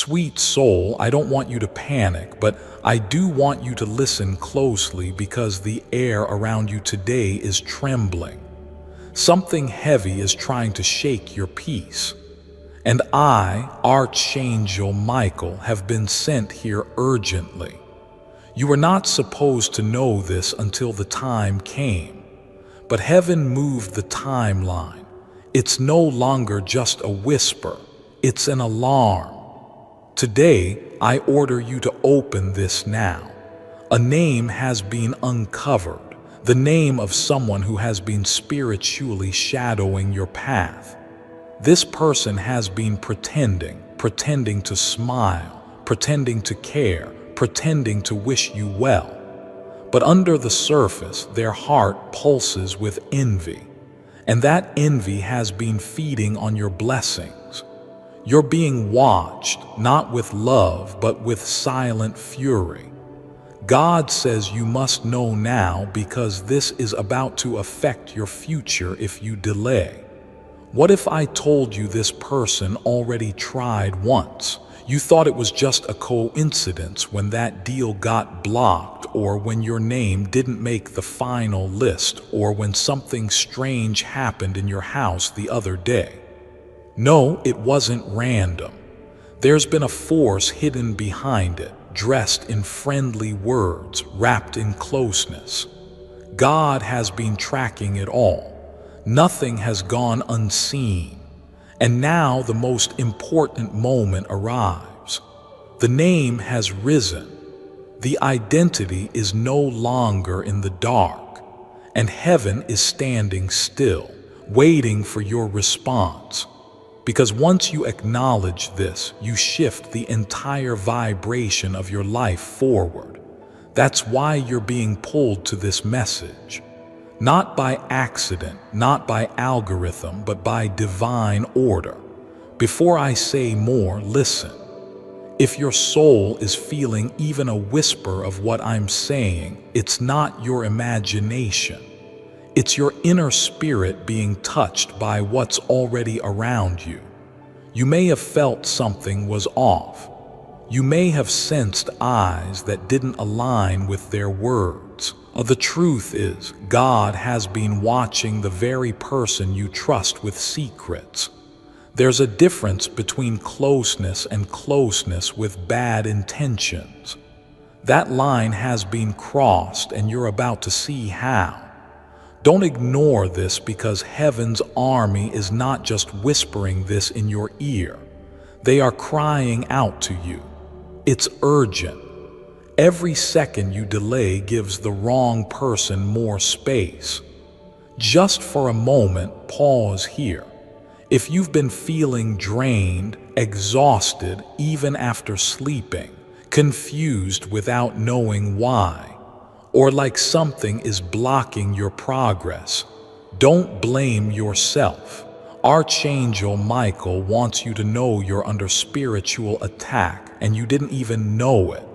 Sweet soul, I don't want you to panic, but I do want you to listen closely because the air around you today is trembling. Something heavy is trying to shake your peace. And I, Archangel Michael, have been sent here urgently. You were not supposed to know this until the time came, but heaven moved the timeline. It's no longer just a whisper, it's an alarm. Today, I order you to open this now. A name has been uncovered, the name of someone who has been spiritually shadowing your path. This person has been pretending to smile, pretending to care, pretending to wish you well. But under the surface, their heart pulses with envy, and that envy has been feeding on your blessings. You're being watched, not with love, but with silent fury. God says you must know now because this is about to affect your future if you delay. What if I told you this person already tried once? You thought it was just a coincidence when that deal got blocked, or when your name didn't make the final list, or when something strange happened in your house the other day. No, it wasn't random. There's been a force hidden behind it, dressed in friendly words, wrapped in closeness. God has been tracking it all. Nothing has gone unseen. And now the most important moment arrives. The name has risen. The identity is no longer in the dark. And heaven is standing still, waiting for your response. Because once you acknowledge this, you shift the entire vibration of your life forward. That's why you're being pulled to this message. Not by accident, not by algorithm, but by divine order. Before I say more, listen. If your soul is feeling even a whisper of what I'm saying, it's not your imagination. It's your inner spirit being touched by what's already around you. You may have felt something was off. You may have sensed eyes that didn't align with their words. The truth is, God has been watching the very person you trust with secrets. There's a difference between closeness and closeness with bad intentions. That line has been crossed, and you're about to see how. Don't ignore this, because heaven's army is not just whispering this in your ear. They are crying out to you. It's urgent. Every second you delay gives the wrong person more space. Just for a moment, pause here. If you've been feeling drained, exhausted, even after sleeping, confused without knowing why, or like something is blocking your progress, don't blame yourself. Archangel Michael wants you to know you're under spiritual attack and you didn't even know it.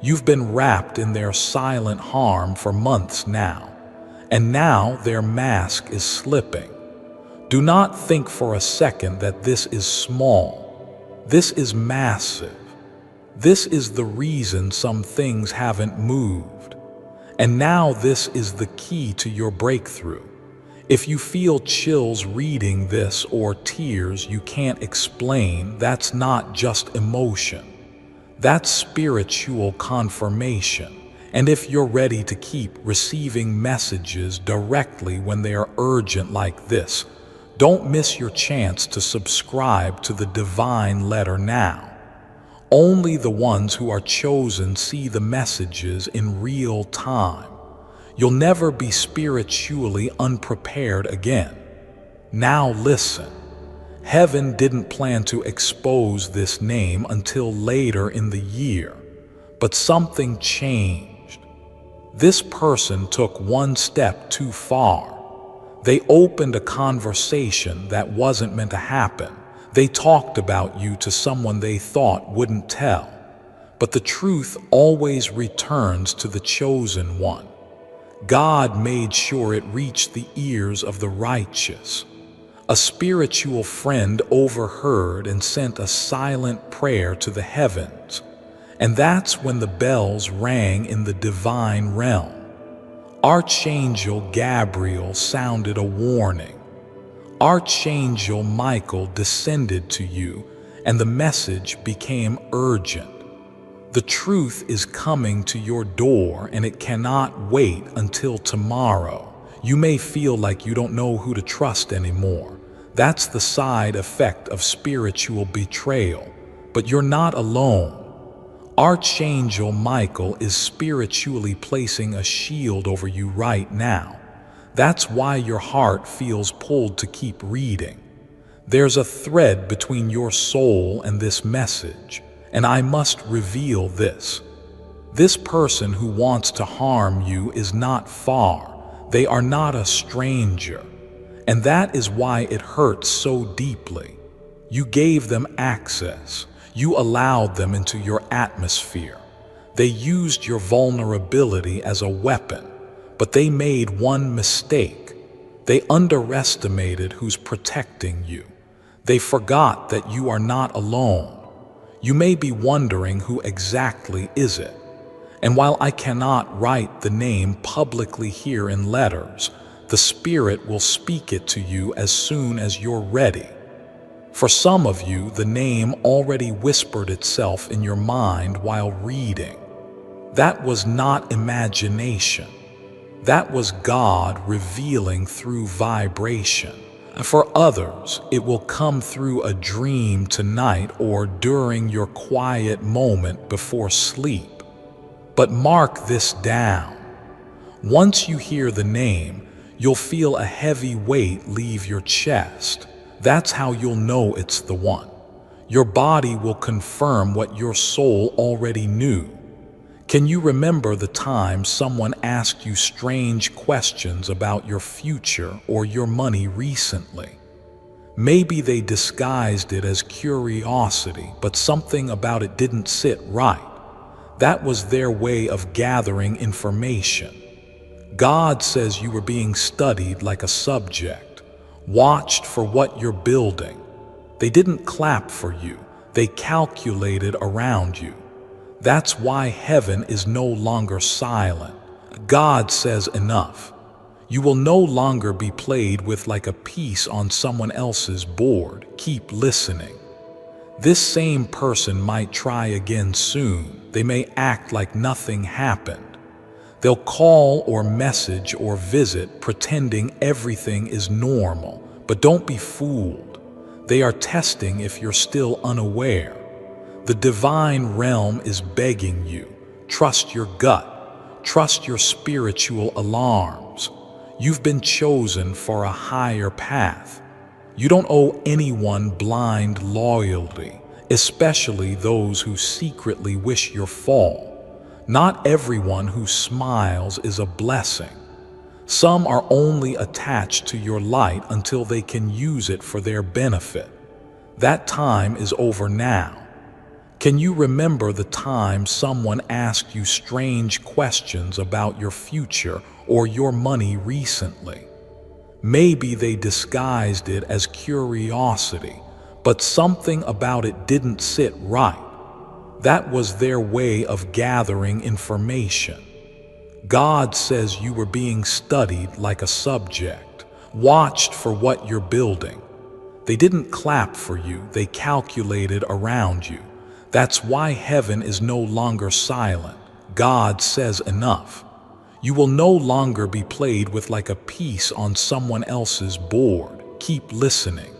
You've been wrapped in their silent harm for months now, and now their mask is slipping. Do not think for a second that this is small. This is massive. This is the reason some things haven't moved. And now this is the key to your breakthrough. If you feel chills reading this or tears you can't explain, that's not just emotion. That's spiritual confirmation. And if you're ready to keep receiving messages directly when they are urgent like this, don't miss your chance to subscribe to the divine letter now. Only the ones who are chosen see the messages in real time. You'll never be spiritually unprepared again. Now listen. Heaven didn't plan to expose this name until later in the year, but something changed. This person took one step too far. They opened a conversation that wasn't meant to happen. They talked about you to someone they thought wouldn't tell. But the truth always returns to the chosen one. God made sure it reached the ears of the righteous. A spiritual friend overheard and sent a silent prayer to the heavens, and that's when the bells rang in the divine realm. Archangel Gabriel sounded a warning. Archangel Michael descended to you, and the message became urgent. The truth is coming to your door, and it cannot wait until tomorrow. You may feel like you don't know who to trust anymore. That's the side effect of spiritual betrayal. But you're not alone. Archangel Michael is spiritually placing a shield over you right now. That's why your heart feels pulled to keep reading. There's a thread between your soul and this message, and I must reveal this. This person who wants to harm you is not far. They are not a stranger. And that is why it hurts so deeply. You gave them access. You allowed them into your atmosphere. They used your vulnerability as a weapon, but they made one mistake. They underestimated who's protecting you. They forgot that you are not alone. You may be wondering who exactly is it. And while I cannot write the name publicly here in letters, the Spirit will speak it to you as soon as you're ready. For some of you, the name already whispered itself in your mind while reading. That was not imagination. That was God revealing through vibration. For others, it will come through a dream tonight or during your quiet moment before sleep. But mark this down. Once you hear the name, you'll feel a heavy weight leave your chest. That's how you'll know it's the one. Your body will confirm what your soul already knew. Can you remember the time someone asked you strange questions about your future or your money recently? Maybe they disguised it as curiosity, but something about it didn't sit right. That was their way of gathering information. God says you were being studied like a subject, watched for what you're building. They didn't clap for you, they calculated around you. That's why heaven is no longer silent. God says enough. You will no longer be played with like a piece on someone else's board. Keep listening. This same person might try again soon. They may act like nothing happened. They'll call or message or visit pretending everything is normal. But don't be fooled. They are testing if you're still unaware. The divine realm is begging you. Trust your gut. Trust your spiritual alarms. You've been chosen for a higher path. You don't owe anyone blind loyalty, especially those who secretly wish your fall. Not everyone who smiles is a blessing. Some are only attached to your light until they can use it for their benefit. That time is over now. Can you remember the time someone asked you strange questions about your future or your money recently? Maybe they disguised it as curiosity, but something about it didn't sit right. That was their way of gathering information. God says you were being studied like a subject, watched for what you're building. They didn't clap for you, they calculated around you. That's why heaven is no longer silent. God says enough. You will no longer be played with like a piece on someone else's board. Keep listening.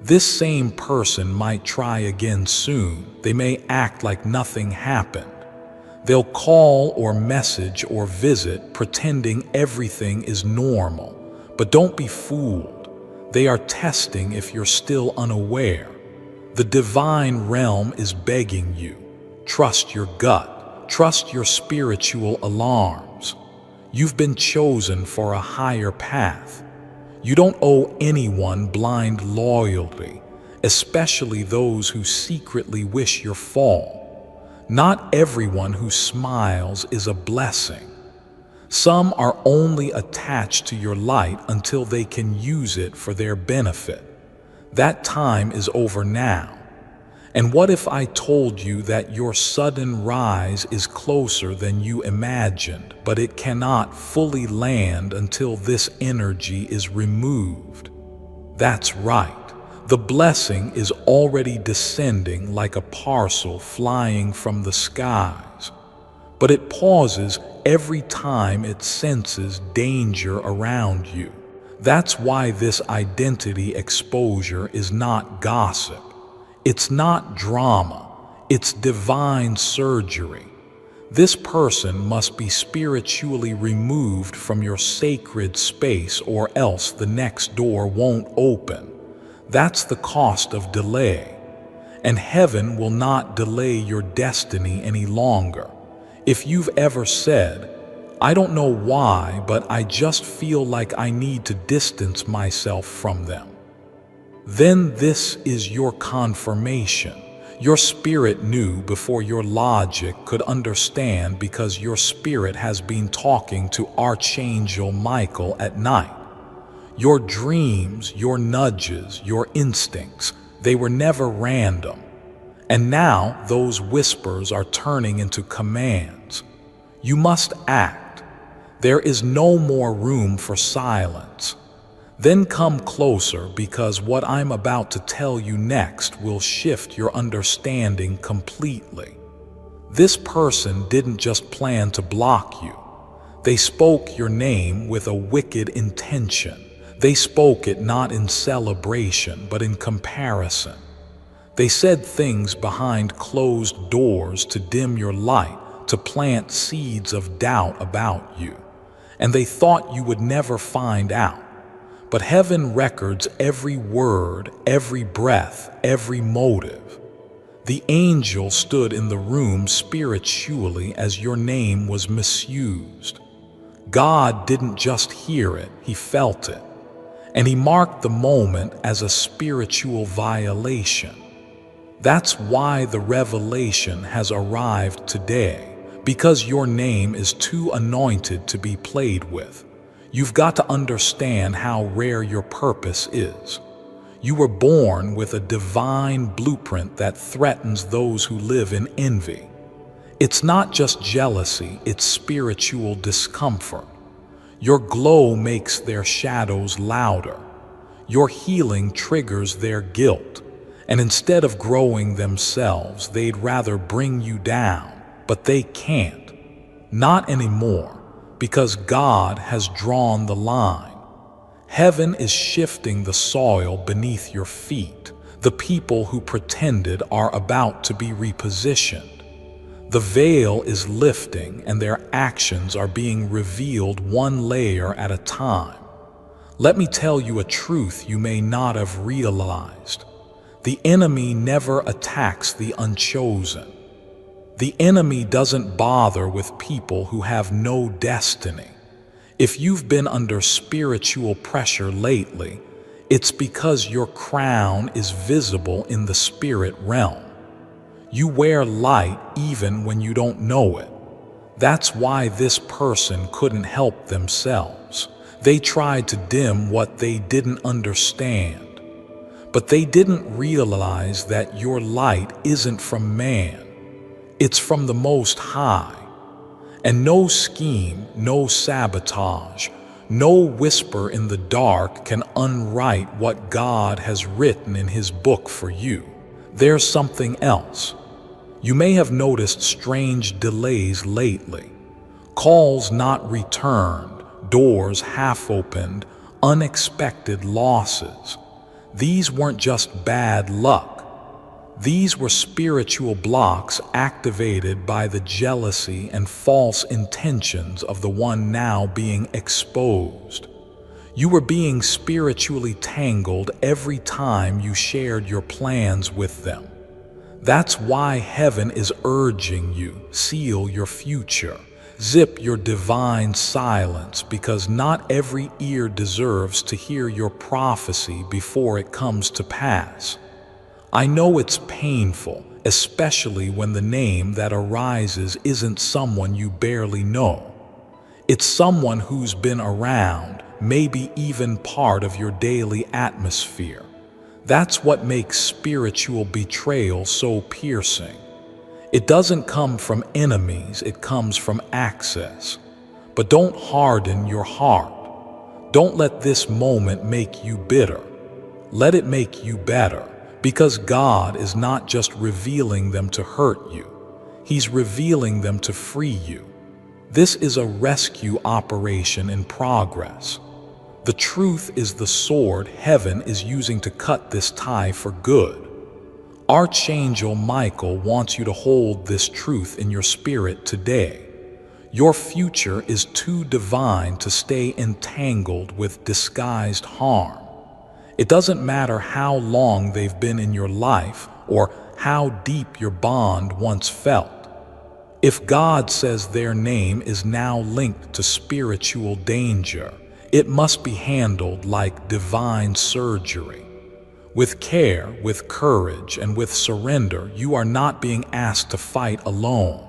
This same person might try again soon. They may act like nothing happened. They'll call or message or visit pretending everything is normal. But don't be fooled. They are testing if you're still unaware. The divine realm is begging you. Trust your gut. Trust your spiritual alarms. You've been chosen for a higher path. You don't owe anyone blind loyalty, especially those who secretly wish your fall. Not everyone who smiles is a blessing. Some are only attached to your light until they can use it for their benefit. That time is over now. And what if I told you that your sudden rise is closer than you imagined, but it cannot fully land until this energy is removed? That's right. The blessing is already descending like a parcel flying from the skies. But it pauses every time it senses danger around you. That's why this identity exposure is not gossip. It's not drama. It's divine surgery. This person must be spiritually removed from your sacred space, or else the next door won't open. That's the cost of delay. And heaven will not delay your destiny any longer. If you've ever said, "I don't know why, but I just feel like I need to distance myself from them," then this is your confirmation. Your spirit knew before your logic could understand, because your spirit has been talking to Archangel Michael at night. Your dreams, your nudges, your instincts, they were never random. And now those whispers are turning into commands. You must act. There is no more room for silence. Then come closer, because what I'm about to tell you next will shift your understanding completely. This person didn't just plan to block you. They spoke your name with a wicked intention. They spoke it not in celebration, but in comparison. They said things behind closed doors to dim your light, to plant seeds of doubt about you. And they thought you would never find out. But heaven records every word, every breath, every motive. The angel stood in the room spiritually as your name was misused. God didn't just hear it, he felt it. And he marked the moment as a spiritual violation. That's why the revelation has arrived today, because your name is too anointed to be played with. You've got to understand how rare your purpose is. You were born with a divine blueprint that threatens those who live in envy. It's not just jealousy, it's spiritual discomfort. Your glow makes their shadows louder. Your healing triggers their guilt. And instead of growing themselves, they'd rather bring you down. But they can't. Not anymore. Because God has drawn the line. Heaven is shifting the soil beneath your feet. The people who pretended are about to be repositioned. The veil is lifting, and their actions are being revealed one layer at a time. Let me tell you a truth you may not have realized. The enemy never attacks the unchosen. The enemy doesn't bother with people who have no destiny. If you've been under spiritual pressure lately, it's because your crown is visible in the spirit realm. You wear light even when you don't know it. That's why this person couldn't help themselves. They tried to dim what they didn't understand. But they didn't realize that your light isn't from man. It's from the Most High. And no scheme, no sabotage, no whisper in the dark can unwrite what God has written in His book for you. There's something else. You may have noticed strange delays lately. Calls not returned, doors half opened, unexpected losses. These weren't just bad luck. These were spiritual blocks activated by the jealousy and false intentions of the one now being exposed. You were being spiritually tangled every time you shared your plans with them. That's why heaven is urging you, seal your future. Zip your divine silence, because not every ear deserves to hear your prophecy before it comes to pass. I know it's painful, especially when the name that arises isn't someone you barely know. It's someone who's been around, maybe even part of your daily atmosphere. That's what makes spiritual betrayal so piercing. It doesn't come from enemies, it comes from access. But don't harden your heart. Don't let this moment make you bitter. Let it make you better, because God is not just revealing them to hurt you. He's revealing them to free you. This is a rescue operation in progress. The truth is the sword heaven is using to cut this tie for good. Archangel Michael wants you to hold this truth in your spirit today. Your future is too divine to stay entangled with disguised harm. It doesn't matter how long they've been in your life or how deep your bond once felt. If God says their name is now linked to spiritual danger, it must be handled like divine surgery. With care, with courage, and with surrender, you are not being asked to fight alone.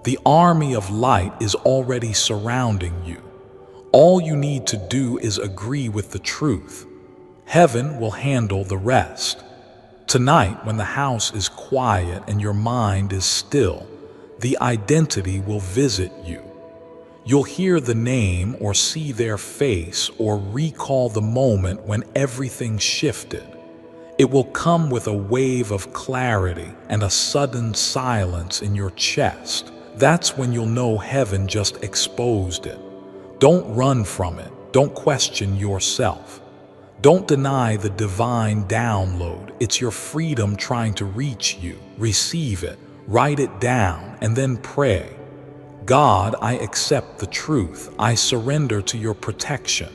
The army of light is already surrounding you. All you need to do is agree with the truth. Heaven will handle the rest. Tonight, when the house is quiet and your mind is still, the identity will visit you. You'll hear the name or see their face or recall the moment when everything shifted. It will come with a wave of clarity and a sudden silence in your chest. That's when you'll know heaven just exposed it. Don't run from it. Don't question yourself. Don't deny the divine download. It's your freedom trying to reach you. Receive it, write it down, and then pray. God, I accept the truth. I surrender to your protection.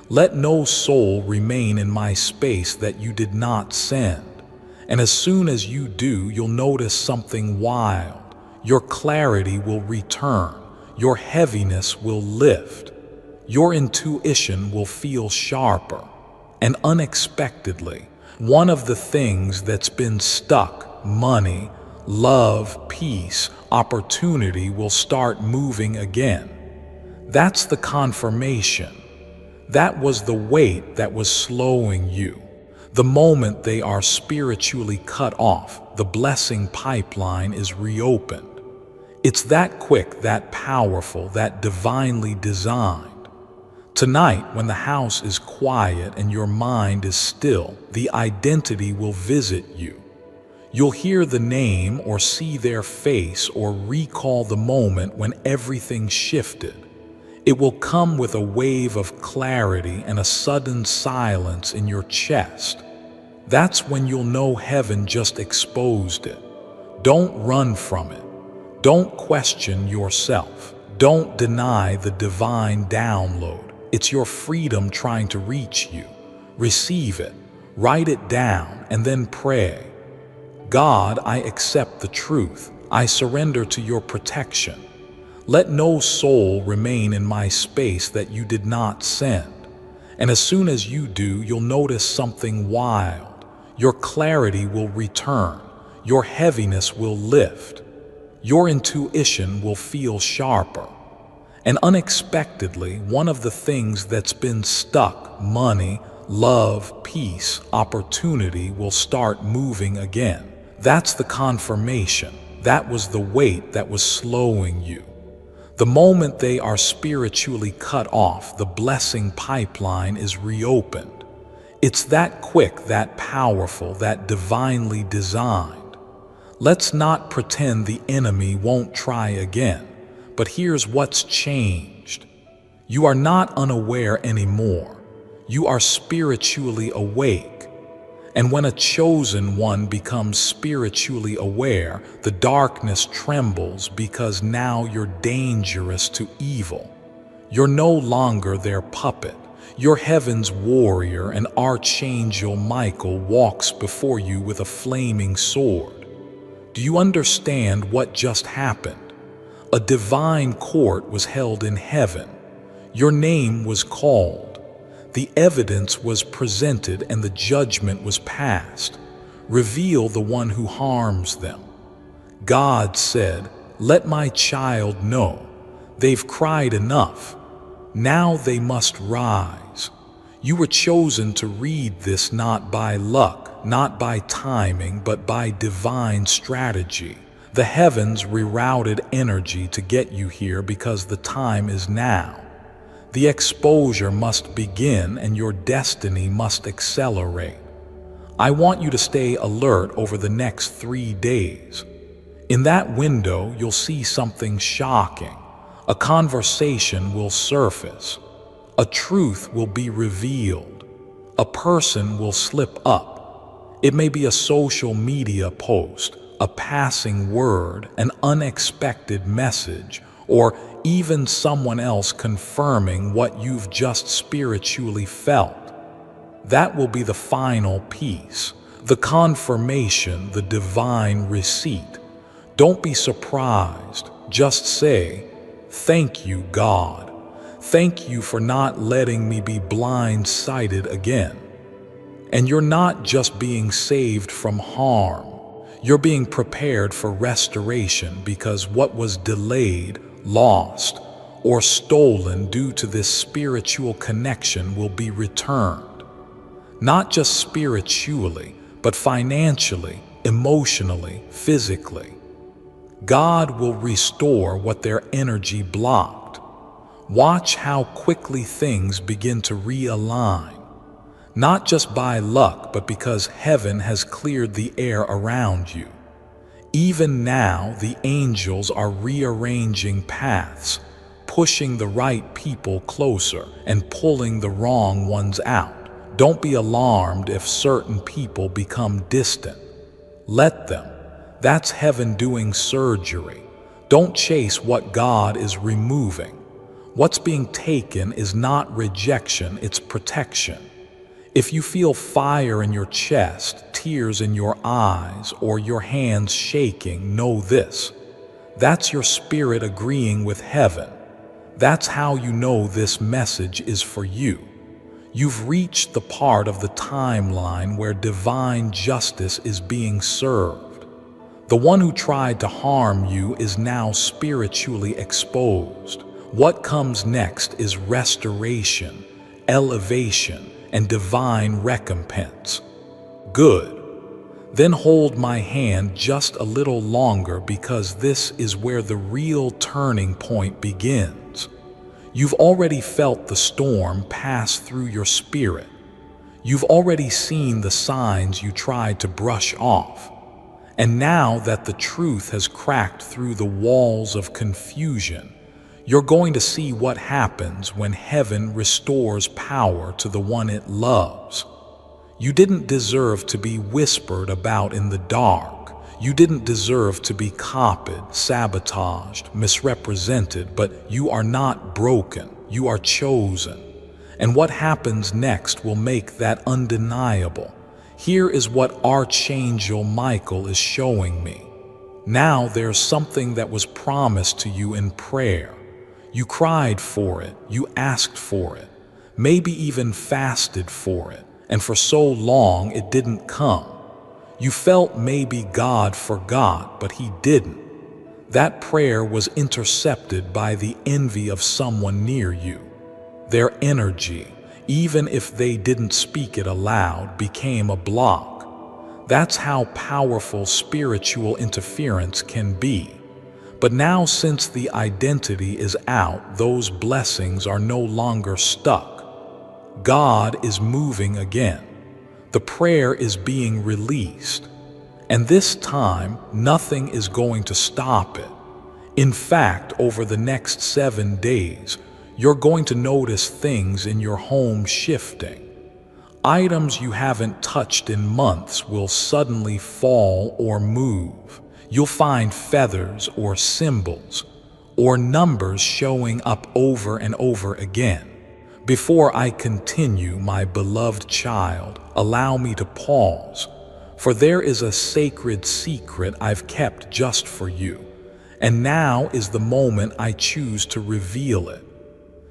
Let no soul remain in my space that you did not send. And as soon as you do, you'll notice something wild. Your clarity will return. Your heaviness will lift. Your intuition will feel sharper. And unexpectedly, one of the things that's been stuck, money, love, peace, opportunity, will start moving again. That's the confirmation. That was the weight that was slowing you. The moment they are spiritually cut off, the blessing pipeline is reopened. It's that quick, that powerful, that divinely designed. Tonight, when the house is quiet and your mind is still, the identity will visit you. You'll hear the name or see their face or recall the moment when everything shifted. It will come with a wave of clarity and a sudden silence in your chest. That's when you'll know heaven just exposed it. Don't run from it. Don't question yourself. Don't deny the divine download. It's your freedom trying to reach you. Receive it, write it down, and then pray. God, I accept the truth. I surrender to your protection. Let no soul remain in my space that you did not send. And as soon as you do, you'll notice something wild. Your clarity will return. Your heaviness will lift. Your intuition will feel sharper. And unexpectedly, one of the things that's been stuck, money, love, peace, opportunity, will start moving again. That's the confirmation. That was the weight that was slowing you. The moment they are spiritually cut off, the blessing pipeline is reopened. It's that quick, that powerful, that divinely designed. Let's not pretend the enemy won't try again. But here's what's changed. You are not unaware anymore. You are spiritually awake. And when a chosen one becomes spiritually aware, the darkness trembles because now you're dangerous to evil. You're no longer their puppet. You're heaven's warrior, and Archangel Michael walks before you with a flaming sword. Do you understand what just happened? A divine court was held in heaven. Your name was called. The evidence was presented and the judgment was passed. Reveal the one who harms them. God said, "Let my child know They've cried enough. Now they must rise. You were chosen to read this not by luck, not by timing, but by divine strategy. The heavens rerouted energy to get you here because the time is now. The exposure must begin and your destiny must accelerate. I want you to stay alert over the next 3 days. In that window, you'll see something shocking. A conversation will surface. A truth will be revealed. A person will slip up. It may be a social media post, a passing word, an unexpected message, or even someone else confirming what you've just spiritually felt. That will be the final piece, the confirmation, the divine receipt. Don't be surprised. Just say, "Thank you, God. Thank you for not letting me be blindsided again." And you're not just being saved from harm. You're being prepared for restoration, because what was delayed, lost, or stolen due to this spiritual connection will be returned. Not just spiritually, but financially, emotionally, physically. God will restore what their energy blocked. Watch how quickly things begin to realign. Not just by luck, but because heaven has cleared the air around you. Even now, the angels are rearranging paths, pushing the right people closer and pulling the wrong ones out. Don't be alarmed if certain people become distant. Let them. That's heaven doing surgery. Don't chase what God is removing. What's being taken is not rejection, it's protection. If you feel fire in your chest, tears in your eyes, or your hands shaking, know this. That's your spirit agreeing with heaven. That's how you know this message is for you. You've reached the part of the timeline where divine justice is being served. The one who tried to harm you is now spiritually exposed. What comes next is restoration, elevation, and divine recompense. Good. Then hold my hand just a little longer, because this is where the real turning point begins. You've already felt the storm pass through your spirit. You've already seen the signs you tried to brush off. And now that the truth has cracked through the walls of confusion, you're going to see what happens when heaven restores power to the one it loves. You didn't deserve to be whispered about in the dark. You didn't deserve to be copied, sabotaged, misrepresented, but you are not broken. You are chosen. And what happens next will make that undeniable. Here is what Archangel Michael is showing me. Now there's something that was promised to you in prayer. You cried for it, you asked for it, maybe even fasted for it, and for so long it didn't come. You felt maybe God forgot, but He didn't. That prayer was intercepted by the envy of someone near you. Their energy, even if they didn't speak it aloud, became a block. That's how powerful spiritual interference can be. But now, since the identity is out, those blessings are no longer stuck. God is moving again. The prayer is being released. And this time, nothing is going to stop it. In fact, over the next 7 days, you're going to notice things in your home shifting. Items you haven't touched in months will suddenly fall or move. You'll find feathers or symbols or numbers showing up over and over again. Before I continue, my beloved child, allow me to pause, for there is a sacred secret I've kept just for you, and now is the moment I choose to reveal it.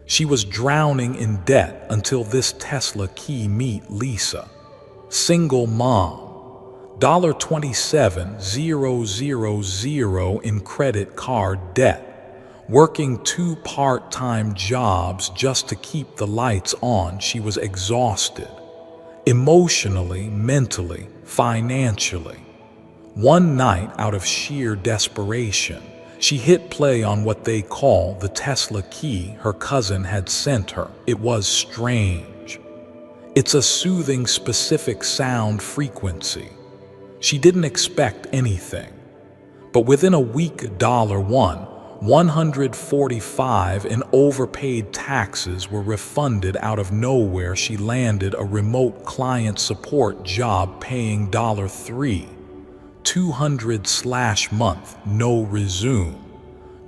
She was drowning in debt until this Tesla key meet Lisa. Single mom. $27,000 in credit card debt. Working 2 part-time jobs just to keep the lights on, she was exhausted. Emotionally, mentally, financially. One night, out of sheer desperation, she hit play on what they call the Tesla key her cousin had sent her. It was strange. It's a soothing, specific sound frequency. She didn't expect anything. But within a week, $145 in overpaid taxes were refunded out of nowhere. She landed a remote client support job paying $3, $200/month, no resume,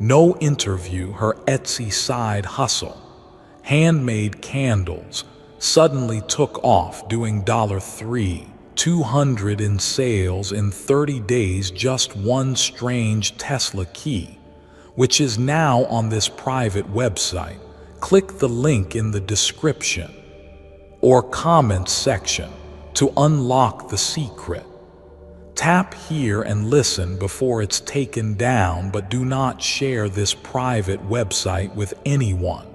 no interview. Her Etsy side hustle, handmade candles, suddenly took off, doing $3, $200 in sales in 30 days. Just one strange Tesla key, which is now on this private website. Click the link in the description or comment section to unlock the secret. Tap here and listen before it's taken down, but do not share this private website with anyone,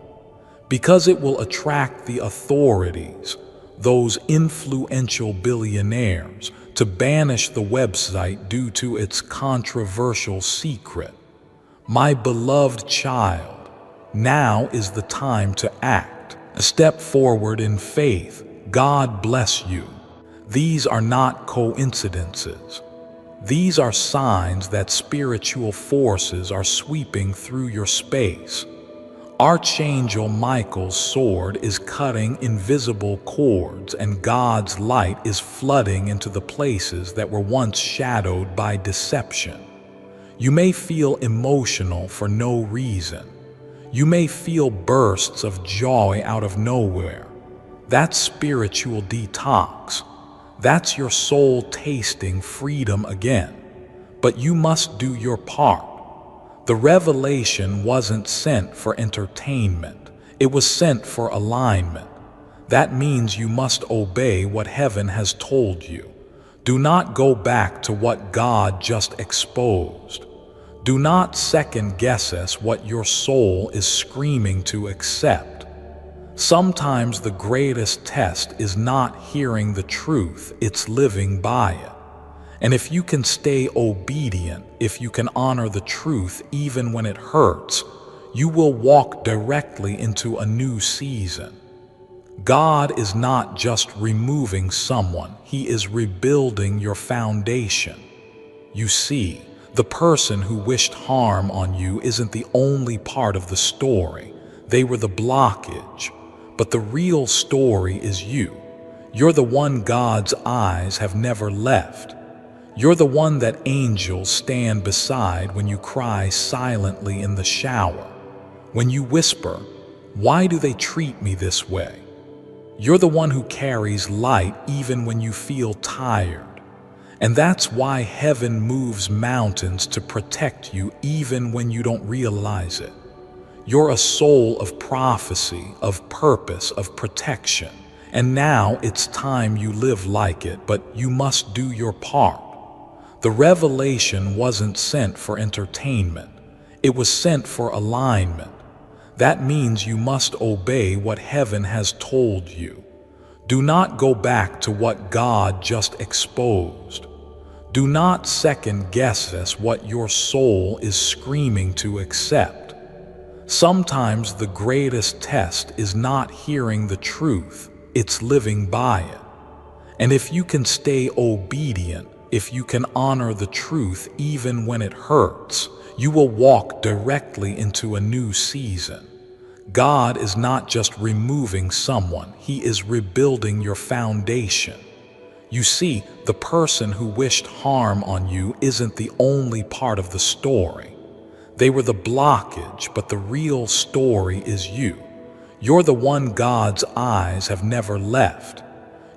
because it will attract the authorities, those influential billionaires, to banish the website due to its controversial secret. My beloved child, now is the time to act. Step forward in faith. God bless you. These are not coincidences. These are signs that spiritual forces are sweeping through your space. Archangel Michael's sword is cutting invisible cords, and God's light is flooding into the places that were once shadowed by deception. You may feel emotional for no reason. You may feel bursts of joy out of nowhere. That's spiritual detox. That's your soul tasting freedom again. But you must do your part. The revelation wasn't sent for entertainment. It was sent for alignment. That means you must obey what heaven has told you. Do not go back to what God just exposed. Do not second guess what your soul is screaming to accept. Sometimes the greatest test is not hearing the truth, it's living by it. And if you can stay obedient, if you can honor the truth even when it hurts, you will walk directly into a new season. God is not just removing someone, He is rebuilding your foundation. You see, the person who wished harm on you isn't the only part of the story. They were the blockage. But the real story is you. You're the one God's eyes have never left. You're the one that angels stand beside when you cry silently in the shower. When you whisper, "Why do they treat me this way?" You're the one who carries light even when you feel tired. And that's why heaven moves mountains to protect you even when you don't realize it. You're a soul of prophecy, of purpose, of protection. And now it's time you live like it, but you must do your part. The revelation wasn't sent for entertainment. It was sent for alignment. That means you must obey what heaven has told you. Do not go back to what God just exposed. Do not second guess what your soul is screaming to accept. Sometimes the greatest test is not hearing the truth, it's living by it. And if you can stay obedient, if you can honor the truth even when it hurts, you will walk directly into a new season. God is not just removing someone, He is rebuilding your foundation. You see, the person who wished harm on you isn't the only part of the story. They were the blockage, but the real story is you. You're the one God's eyes have never left.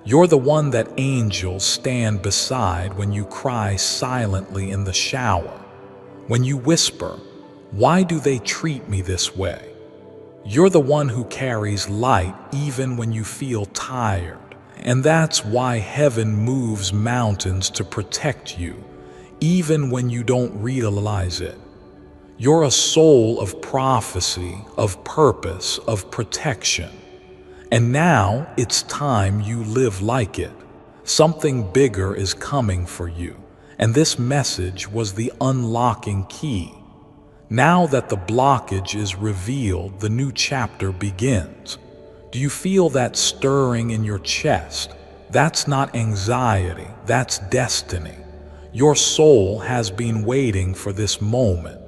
You're the one that angels stand beside when you cry silently in the shower. When you whisper, "Why do they treat me this way?" You're the one who carries light even when you feel tired. And that's why heaven moves mountains to protect you, even when you don't realize it. You're a soul of prophecy, of purpose, of protection. And now it's time you live like it. Something bigger is coming for you, and this message was the unlocking key. Now that the blockage is revealed, the new chapter begins. Do you feel that stirring in your chest? That's not anxiety, that's destiny. Your soul has been waiting for this moment.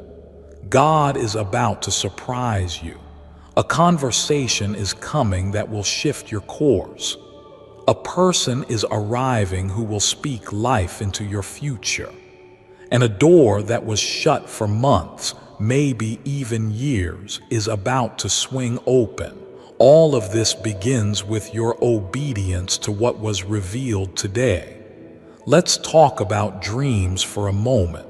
God is about to surprise you. A conversation is coming that will shift your course. A person is arriving who will speak life into your future. And a door that was shut for months, maybe even years, is about to swing open. All of this begins with your obedience to what was revealed today. Let's talk about dreams for a moment.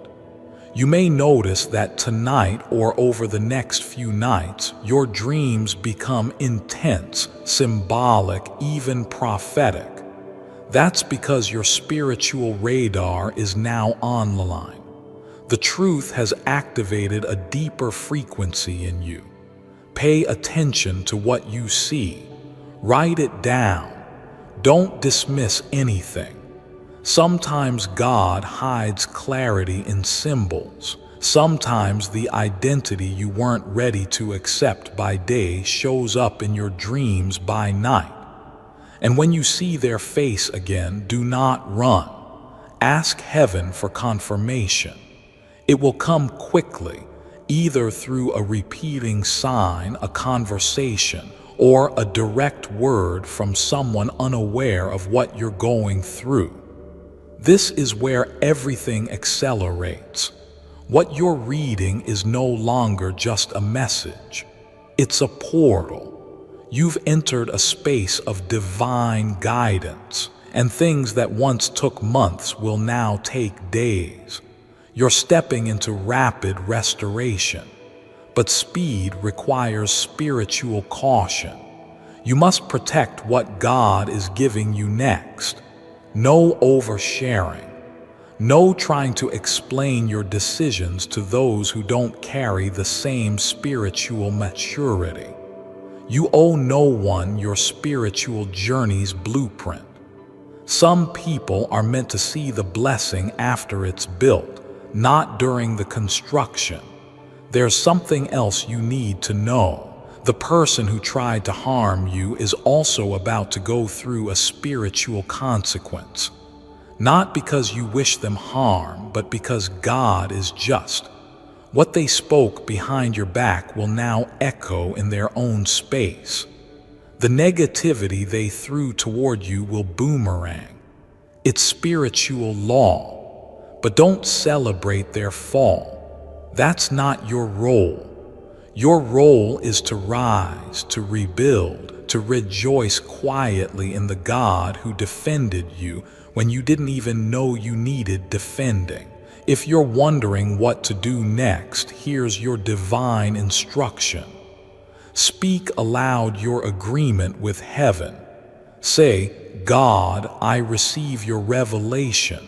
You may notice that tonight or over the next few nights, your dreams become intense, symbolic, even prophetic. That's because your spiritual radar is now on the line. The truth has activated a deeper frequency in you. Pay attention to what you see. Write it down. Don't dismiss anything. Sometimes God hides clarity in symbols. Sometimes the identity you weren't ready to accept by day shows up in your dreams by night. And when you see their face again, do not run. Ask heaven for confirmation. It will come quickly, either through a repeating sign, a conversation, or a direct word from someone unaware of what you're going through. This is where everything accelerates. What you're reading is no longer just a message. It's a portal. You've entered a space of divine guidance, and things that once took months will now take days. You're stepping into rapid restoration, but speed requires spiritual caution. You must protect what God is giving you next. No oversharing. No trying to explain your decisions to those who don't carry the same spiritual maturity. You owe no one your spiritual journey's blueprint. Some people are meant to see the blessing after it's built, not during the construction. There's something else you need to know. The person who tried to harm you is also about to go through a spiritual consequence. Not because you wish them harm, but because God is just. What they spoke behind your back will now echo in their own space. The negativity they threw toward you will boomerang. It's spiritual law. But don't celebrate their fall. That's not your role. Your role is to rise, to rebuild, to rejoice quietly in the God who defended you when you didn't even know you needed defending. If you're wondering what to do next, here's your divine instruction. Speak aloud your agreement with heaven. Say, God, I receive your revelation.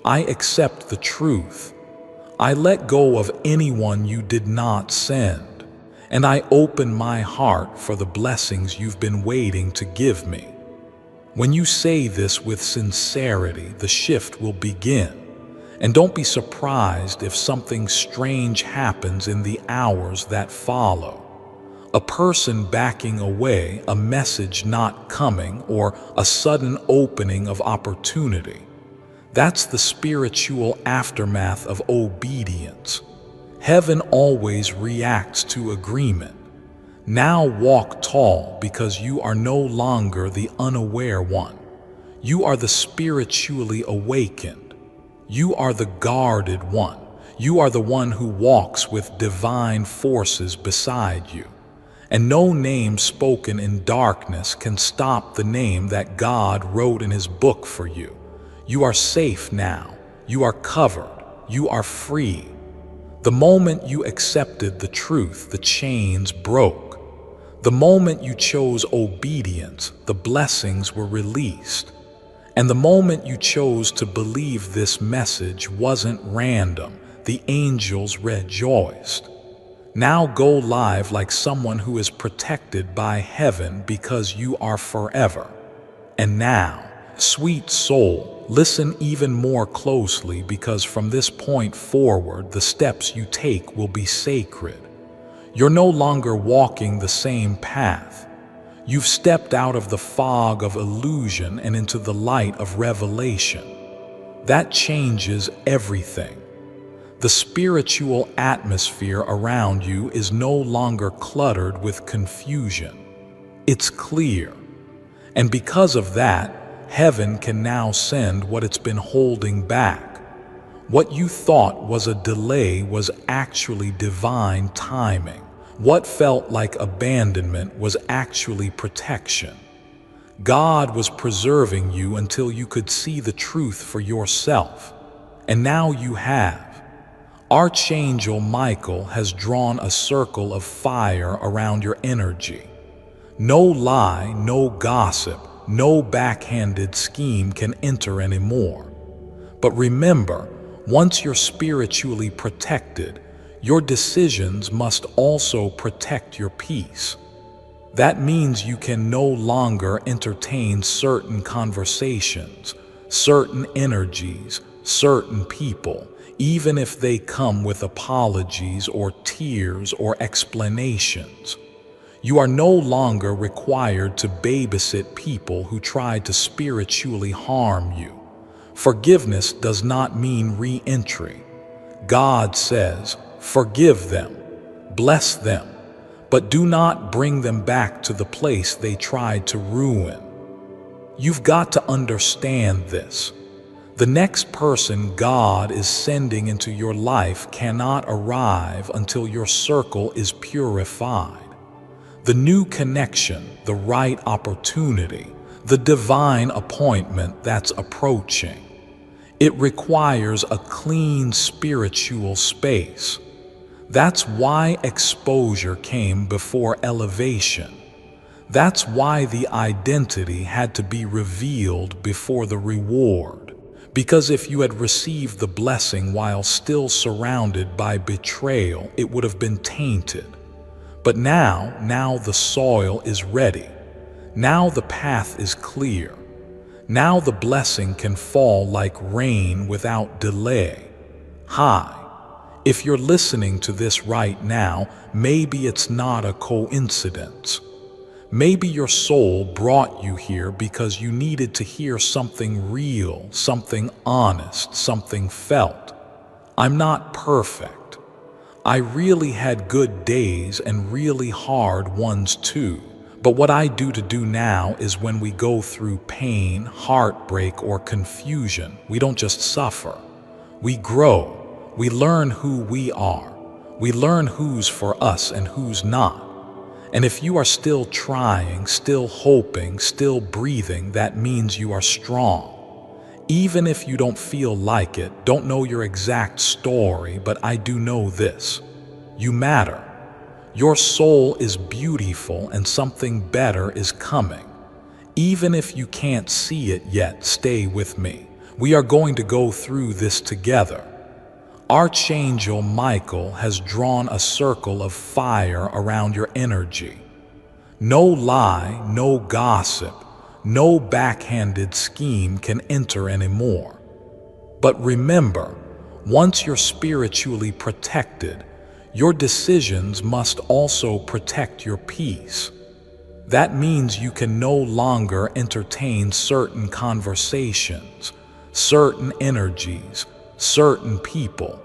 I accept the truth. I let go of anyone you did not send. And I open my heart for the blessings you've been waiting to give me. When you say this with sincerity, the shift will begin. And don't be surprised if something strange happens in the hours that follow. A person backing away, a message not coming, or a sudden opening of opportunity. That's the spiritual aftermath of obedience. Heaven always reacts to agreement. Now walk tall because you are no longer the unaware one. You are the spiritually awakened. You are the guarded one. You are the one who walks with divine forces beside you. And no name spoken in darkness can stop the name that God wrote in His book for you. You are safe now. You are covered. You are free. The moment you accepted the truth, the chains broke. The moment you chose obedience, the blessings were released. And the moment you chose to believe this message wasn't random, The angels rejoiced. Now go live like someone who is protected by heaven because you are forever. And now, sweet soul, listen even more closely because from this point forward, the steps you take will be sacred. You're no longer walking the same path. You've stepped out of the fog of illusion and into the light of revelation. That changes everything. The spiritual atmosphere around you is no longer cluttered with confusion. It's clear. And because of that, heaven can now send what it's been holding back. What you thought was a delay was actually divine timing. What felt like abandonment was actually protection. God was preserving you until you could see the truth for yourself. And now you have. Archangel Michael has drawn a circle of fire around your energy. No lie, no gossip, no backhanded scheme can enter anymore. But remember, once you're spiritually protected, your decisions must also protect your peace. That means you can no longer entertain certain conversations, certain energies, certain people, even if they come with apologies or tears or explanations. You are no longer required to babysit people who try to spiritually harm you. Forgiveness does not mean re-entry. God says, forgive them, bless them, but do not bring them back to the place they tried to ruin. You've got to understand this. The next person God is sending into your life cannot arrive until your circle is purified. The new connection, the right opportunity, the divine appointment that's approaching. It requires a clean spiritual space. That's why exposure came before elevation. That's why the identity had to be revealed before the reward. Because if you had received the blessing while still surrounded by betrayal, it would have been tainted. But now the soil is ready. Now the path is clear. Now the blessing can fall like rain without delay. Hi. If you're listening to this right now, maybe it's not a coincidence. Maybe your soul brought you here because you needed to hear something real, something honest, something felt. I'm not perfect. I really had good days and really hard ones too. But what I do now is when we go through pain, heartbreak, or confusion, we don't just suffer. We grow. We learn who we are. We learn who's for us and who's not. And if you are still trying, still hoping, still breathing, that means you are strong. Even if you don't feel like it, don't know your exact story, but I do know this. You matter. Your soul is beautiful and something better is coming. Even if you can't see it yet, stay with me. We are going to go through this together. Archangel Michael has drawn a circle of fire around your energy. No lie, no gossip, no backhanded scheme can enter anymore. But remember, once you're spiritually protected, your decisions must also protect your peace. That means you can no longer entertain certain conversations, certain energies, certain people,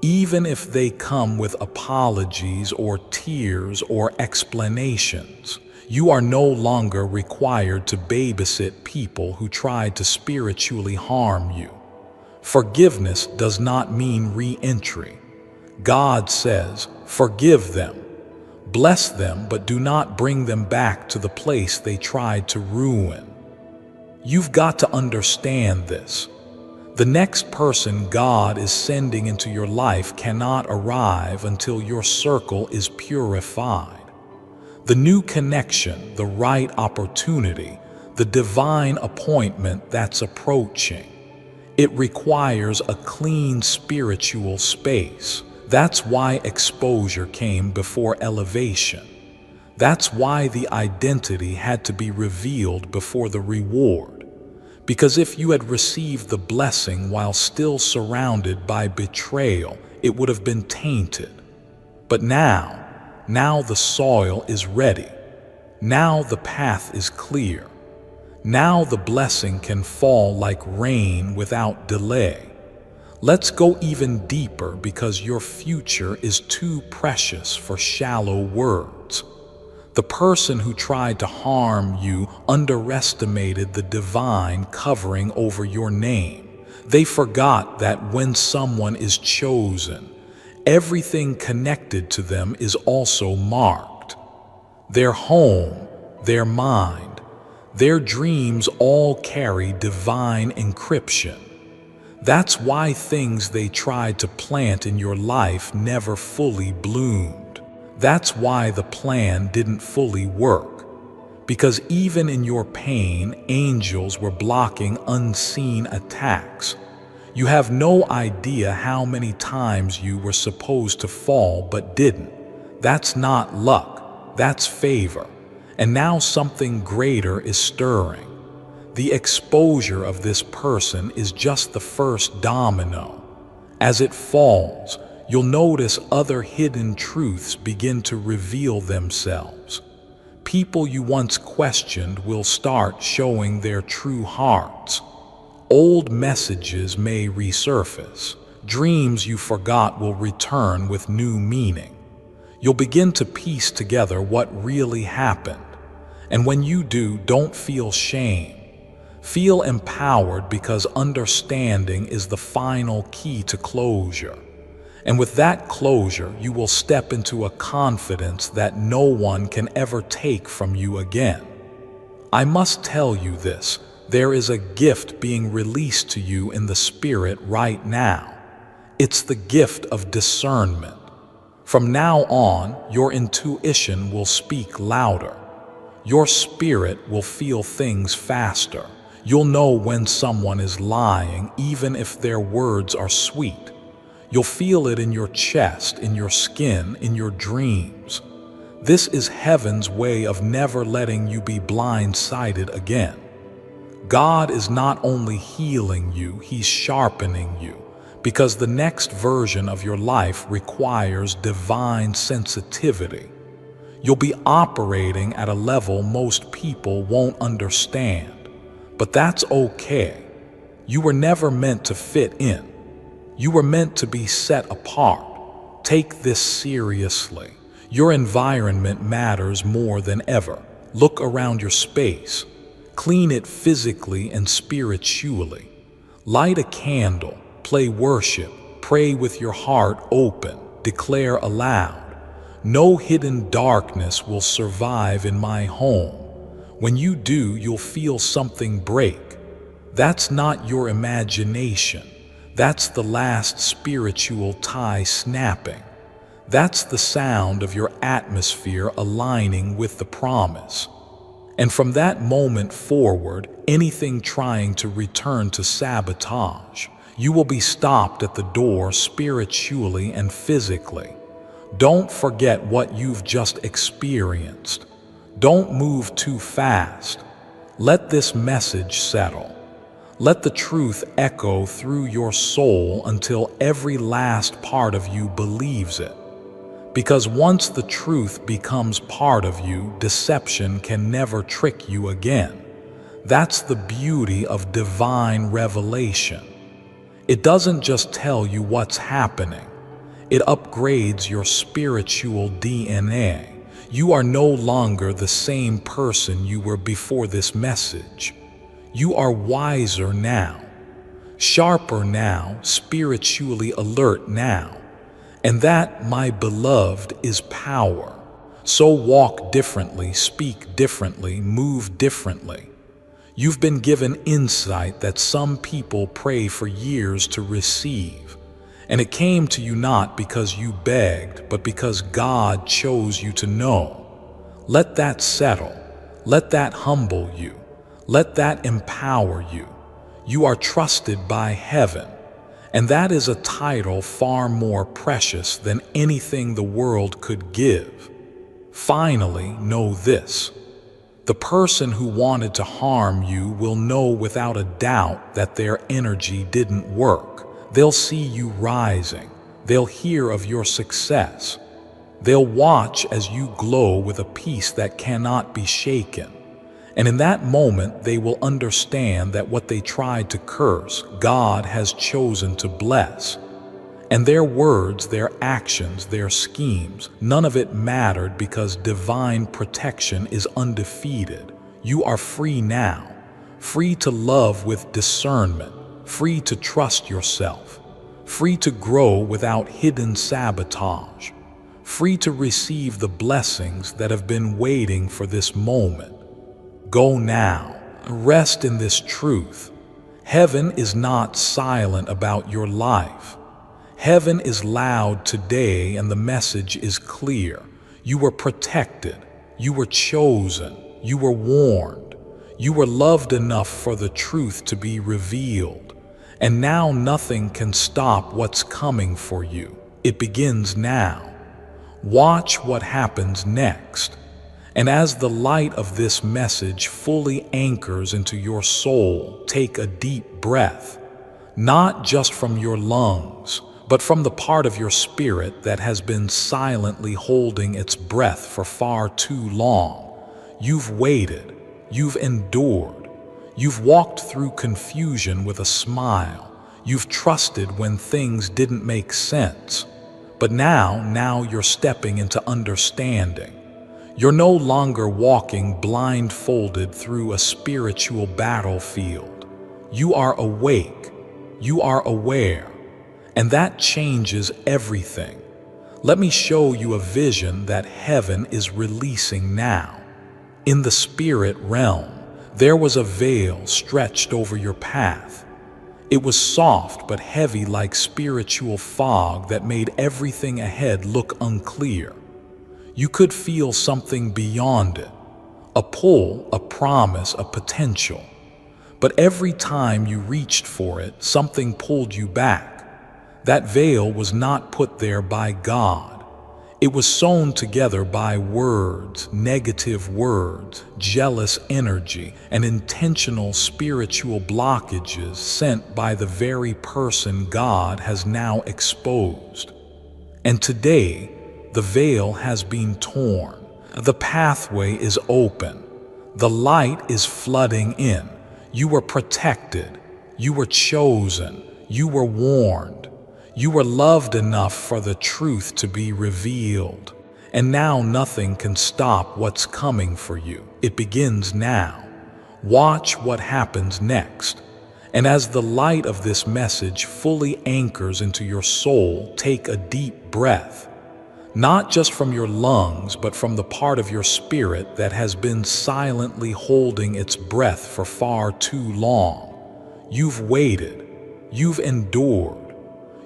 even if they come with apologies or tears or explanations. You are no longer required to babysit people who tried to spiritually harm you. Forgiveness does not mean re-entry. God says, forgive them, bless them, but do not bring them back to the place they tried to ruin. You've got to understand this. The next person God is sending into your life cannot arrive until your circle is purified. The new connection, the right opportunity, the divine appointment that's approaching. It requires a clean spiritual space. That's why exposure came before elevation. That's why the identity had to be revealed before the reward. Because if you had received the blessing while still surrounded by betrayal, it would have been tainted. But now the soil is ready. Now the path is clear. Now the blessing can fall like rain without delay. Let's go even deeper because your future is too precious for shallow words. The person who tried to harm you underestimated the divine covering over your name. They forgot that when someone is chosen, everything connected to them is also marked. Their home, their mind, their dreams all carry divine encryption. That's why things they tried to plant in your life never fully bloomed. That's why the plan didn't fully work. Because even in your pain, angels were blocking unseen attacks. You have no idea how many times you were supposed to fall but didn't. That's not luck, that's favor. And now something greater is stirring. The exposure of this person is just the first domino. As it falls, you'll notice other hidden truths begin to reveal themselves. People you once questioned will start showing their true hearts. Old messages may resurface. Dreams you forgot will return with new meaning. You'll begin to piece together what really happened. And when you do, don't feel shame. Feel empowered because understanding is the final key to closure. And with that closure, you will step into a confidence that no one can ever take from you again. I must tell you this, there is a gift being released to you in the spirit right now. It's the gift of discernment. From now on, your intuition will speak louder. Your spirit will feel things faster. You'll know when someone is lying, even if their words are sweet. You'll feel it in your chest, in your skin, in your dreams. This is heaven's way of never letting you be blindsided again. God is not only healing you, He's sharpening you, because the next version of your life requires divine sensitivity. You'll be operating at a level most people won't understand. But that's okay. You were never meant to fit in. You were meant to be set apart. Take this seriously. Your environment matters more than ever. Look around your space. Clean it physically and spiritually. Light a candle, play worship, pray with your heart open, declare aloud. No hidden darkness will survive in my home. When you do, you'll feel something break. That's not your imagination. That's the last spiritual tie snapping. That's the sound of your atmosphere aligning with the promise. And from that moment forward, anything trying to return to sabotage, you will be stopped at the door spiritually and physically. Don't forget what you've just experienced. Don't move too fast. Let this message settle. Let the truth echo through your soul until every last part of you believes it. Because once the truth becomes part of you, deception can never trick you again. That's the beauty of divine revelation. It doesn't just tell you what's happening. It upgrades your spiritual DNA. You are no longer the same person you were before this message. You are wiser now, sharper now, spiritually alert now. And that, my beloved, is power. So walk differently, speak differently, move differently. You've been given insight that some people pray for years to receive. And it came to you not because you begged, but because God chose you to know. Let that settle. Let that humble you. Let that empower you. You are trusted by heaven, and that is a title far more precious than anything the world could give. Finally, know this. The person who wanted to harm you will know without a doubt that their energy didn't work. They'll see you rising. They'll hear of your success. They'll watch as you glow with a peace that cannot be shaken. And in that moment, they will understand that what they tried to curse, God has chosen to bless. And their words, their actions, their schemes, none of it mattered because divine protection is undefeated. You are free now, free to love with discernment, free to trust yourself, free to grow without hidden sabotage, free to receive the blessings that have been waiting for this moment. Go now, rest in this truth. Heaven is not silent about your life. Heaven is loud today, and the message is clear. You were protected. You were chosen. You were warned. You were loved enough for the truth to be revealed. And now nothing can stop what's coming for you. It begins now. Watch what happens next. And as the light of this message fully anchors into your soul, take a deep breath, not just from your lungs, but from the part of your spirit that has been silently holding its breath for far too long. You've waited, you've endured, you've walked through confusion with a smile, you've trusted when things didn't make sense. But now you're stepping into understanding. You're no longer walking blindfolded through a spiritual battlefield. You are awake, you are aware, and that changes everything. Let me show you a vision that heaven is releasing now. In the spirit realm, there was a veil stretched over your path. It was soft but heavy like spiritual fog that made everything ahead look unclear. You could feel something beyond it, a pull, a promise, a potential. But every time you reached for it, something pulled you back. That veil was not put there by God. It was sewn together by words, negative words, jealous energy, and intentional spiritual blockages sent by the very person God has now exposed. And today, the veil has been torn. The pathway is open. The light is flooding in. You were protected. You were chosen. You were warned. You were loved enough for the truth to be revealed. And now nothing can stop what's coming for you. It begins now. Watch what happens next. And as the light of this message fully anchors into your soul, take a deep breath. Not just from your lungs, but from the part of your spirit that has been silently holding its breath for far too long. You've waited. You've endured.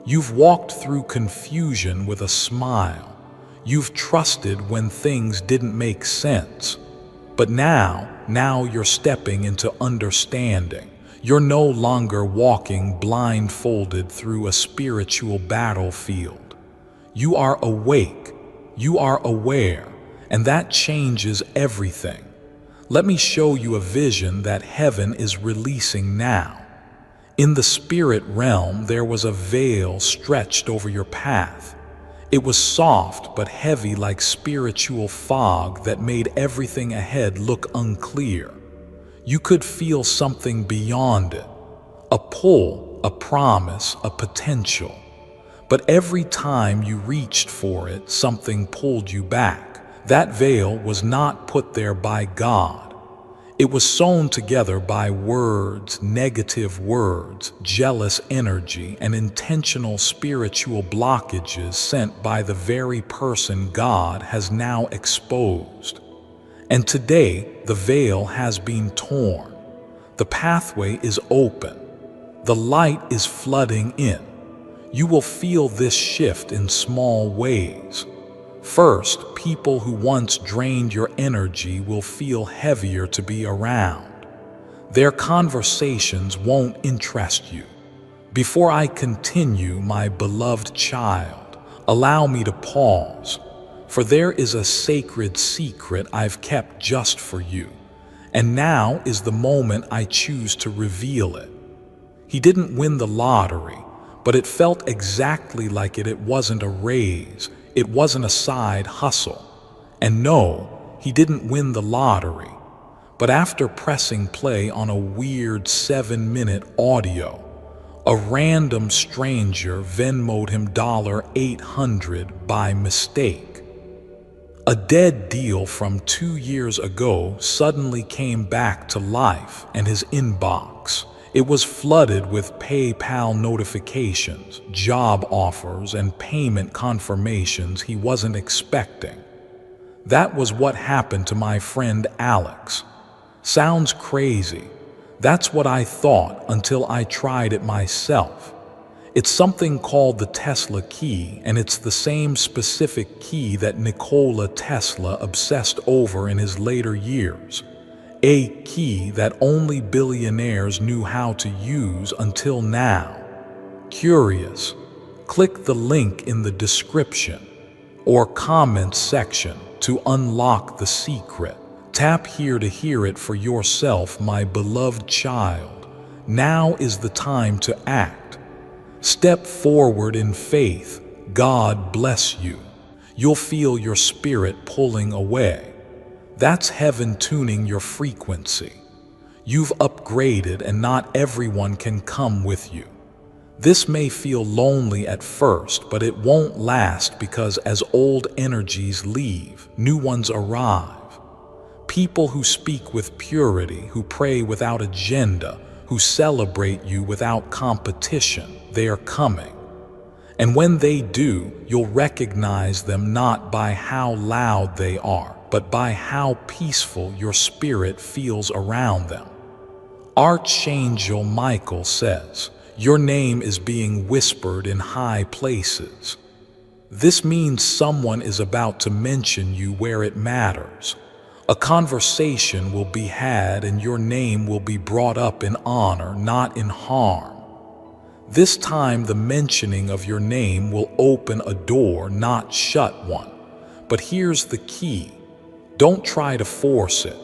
You've walked through confusion with a smile. You've trusted when things didn't make sense. But now you're stepping into understanding. You're no longer walking blindfolded through a spiritual battlefield. You are awake, you are aware, and that changes everything. Let me show you a vision that heaven is releasing now. In the spirit realm, there was a veil stretched over your path. It was soft but heavy like spiritual fog that made everything ahead look unclear. You could feel something beyond it, a pull, a promise, a potential. But every time you reached for it, something pulled you back. That veil was not put there by God. It was sewn together by words, negative words, jealous energy, and intentional spiritual blockages sent by the very person God has now exposed. And today, the veil has been torn. The pathway is open. The light is flooding in. You will feel this shift in small ways. First, people who once drained your energy will feel heavier to be around. Their conversations won't interest you. Before I continue, my beloved child, allow me to pause, for there is a sacred secret I've kept just for you, and now is the moment I choose to reveal it. He didn't win the lottery, but it felt exactly like it. It wasn't a raise, it wasn't a side hustle. And no, he didn't win the lottery. But after pressing play on a weird 7-minute audio, a random stranger Venmo'd him $800 by mistake. A dead deal from 2 years ago suddenly came back to life, and his inbox, it was flooded with PayPal notifications, job offers, and payment confirmations he wasn't expecting. That was what happened to my friend Alex. Sounds crazy. That's what I thought until I tried it myself. It's something called the Tesla key, and it's the same specific key that Nikola Tesla obsessed over in his later years. A key that only billionaires knew how to use until now. Curious? Click the link in the description or comments section to unlock the secret. Tap here to hear it for yourself, my beloved child. Now is the time to act. Step forward in faith. God bless you. You'll feel your spirit pulling away. That's heaven tuning your frequency. You've upgraded, and not everyone can come with you. This may feel lonely at first, but it won't last, because as old energies leave, new ones arrive. People who speak with purity, who pray without agenda, who celebrate you without competition, they are coming. And when they do, you'll recognize them not by how loud they are, but by how peaceful your spirit feels around them. Archangel Michael says, your name is being whispered in high places. This means someone is about to mention you where it matters. A conversation will be had, and your name will be brought up in honor, not in harm. This time, the mentioning of your name will open a door, not shut one. But here's the key. Don't try to force it.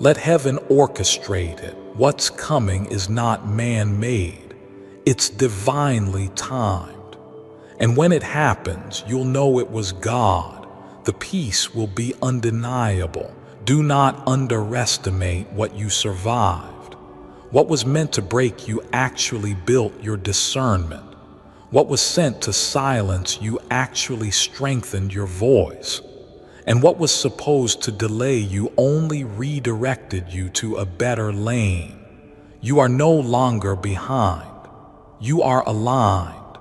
Let heaven orchestrate it. What's coming is not man-made. It's divinely timed. And when it happens, you'll know it was God. The peace will be undeniable. Do not underestimate what you survived. What was meant to break you actually built your discernment. What was sent to silence you actually strengthened your voice. And what was supposed to delay you only redirected you to a better lane. You are no longer behind. You are aligned.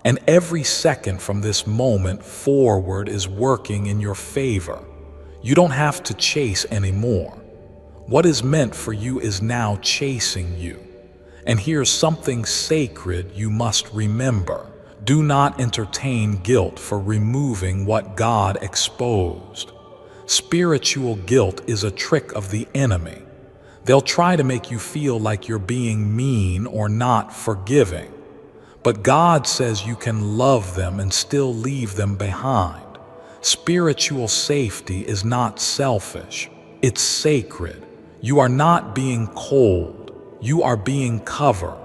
And every second from this moment forward is working in your favor. You don't have to chase anymore. What is meant for you is now chasing you. And here's something sacred you must remember. Do not entertain guilt for removing what God exposed. Spiritual guilt is a trick of the enemy. They'll try to make you feel like you're being mean or not forgiving. But God says you can love them and still leave them behind. Spiritual safety is not selfish. It's sacred. You are not being cold. You are being covered.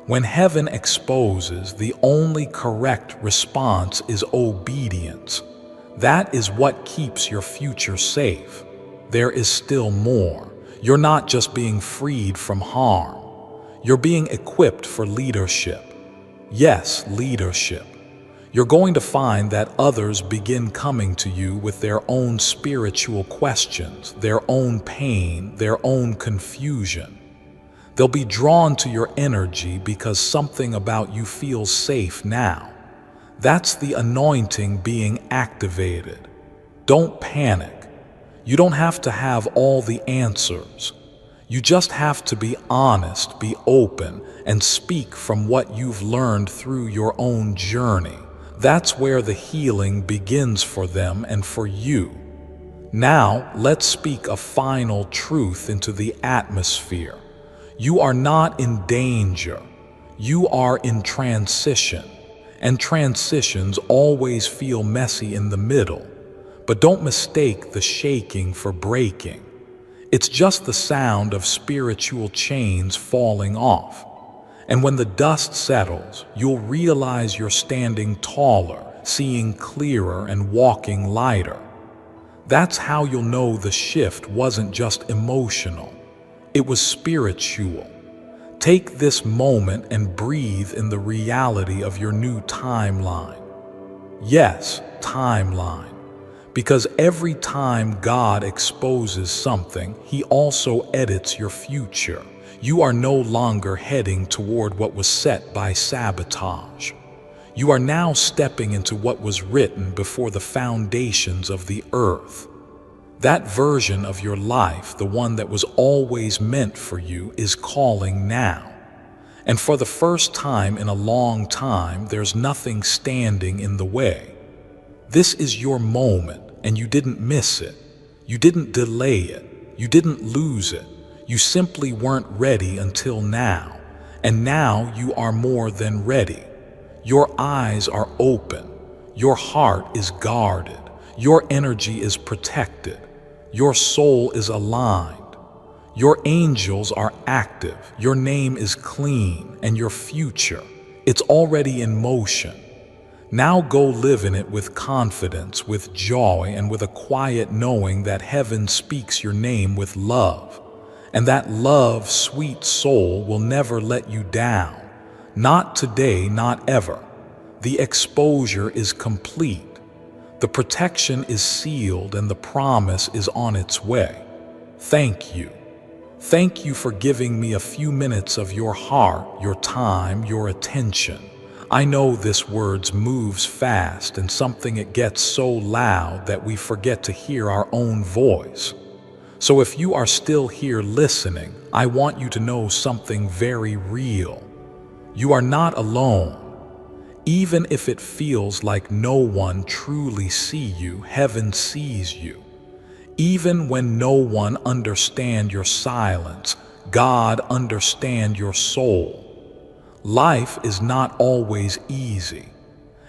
When heaven exposes, the only correct response is obedience. That is what keeps your future safe. There is still more. You're not just being freed from harm. You're being equipped for leadership. Yes, leadership. You're going to find that others begin coming to you with their own spiritual questions, their own pain, their own confusion. They'll be drawn to your energy because something about you feels safe now. That's the anointing being activated. Don't panic. You don't have to have all the answers. You just have to be honest, be open, and speak from what you've learned through your own journey. That's where the healing begins for them and for you. Now, let's speak a final truth into the atmosphere. You are not in danger. You are in transition. And transitions always feel messy in the middle. But don't mistake the shaking for breaking. It's just the sound of spiritual chains falling off. And when the dust settles, you'll realize you're standing taller, seeing clearer, and walking lighter. That's how you'll know the shift wasn't just emotional. It was spiritual. Take this moment and breathe in the reality of your new timeline. Yes, timeline. Because every time God exposes something, He also edits your future. You are no longer heading toward what was set by sabotage. You are now stepping into what was written before the foundations of the earth. That version of your life, the one that was always meant for you, is calling now. And for the first time in a long time, there's nothing standing in the way. This is your moment, and you didn't miss it. You didn't delay it. You didn't lose it. You simply weren't ready until now. And now you are more than ready. Your eyes are open. Your heart is guarded. Your energy is protected. Your soul is aligned. Your angels are active. Your name is clean, and your future, it's already in motion. Now go live in it with confidence, with joy, and with a quiet knowing that heaven speaks your name with love. And that love, sweet soul, will never let you down. Not today, not ever. The exposure is complete. The protection is sealed, and the promise is on its way. Thank you. Thank you for giving me a few minutes of your heart, your time, your attention. I know this words moves fast, and something it gets so loud that we forget to hear our own voice. So if you are still here listening, I want you to know something very real. You are not alone. Even if it feels like no one truly sees you, heaven sees you. Even when no one understands your silence, God understands your soul. Life is not always easy,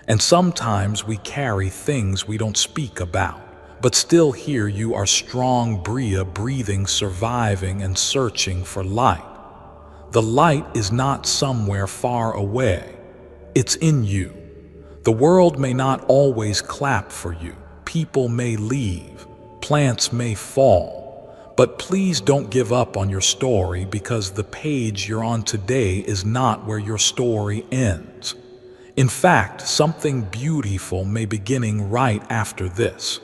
and sometimes we carry things we don't speak about. But still here you are strong Bria, breathing, surviving, and searching for light. The light is not somewhere far away. It's in you. The world may not always clap for you. People may leave. Plants may fall. But please don't give up on your story, because the page you're on today is not where your story ends. In fact, something beautiful may begin right after this.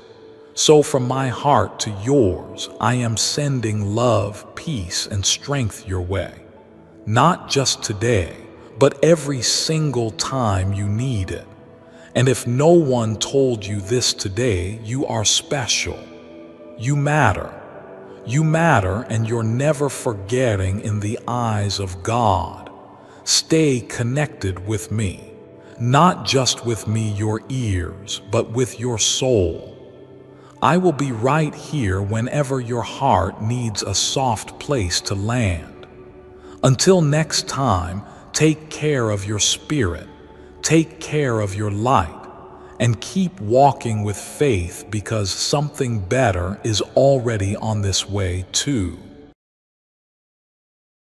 So from my heart to yours, I am sending love, peace, and strength your way. Not just today, but every single time you need it. And if no one told you this today, you are special. You matter. You matter, and you're never forgetting in the eyes of God. Stay connected with me. Not just with me, your ears, but with your soul. I will be right here whenever your heart needs a soft place to land. Until next time, take care of your spirit, take care of your light, and keep walking with faith, because something better is already on this way too.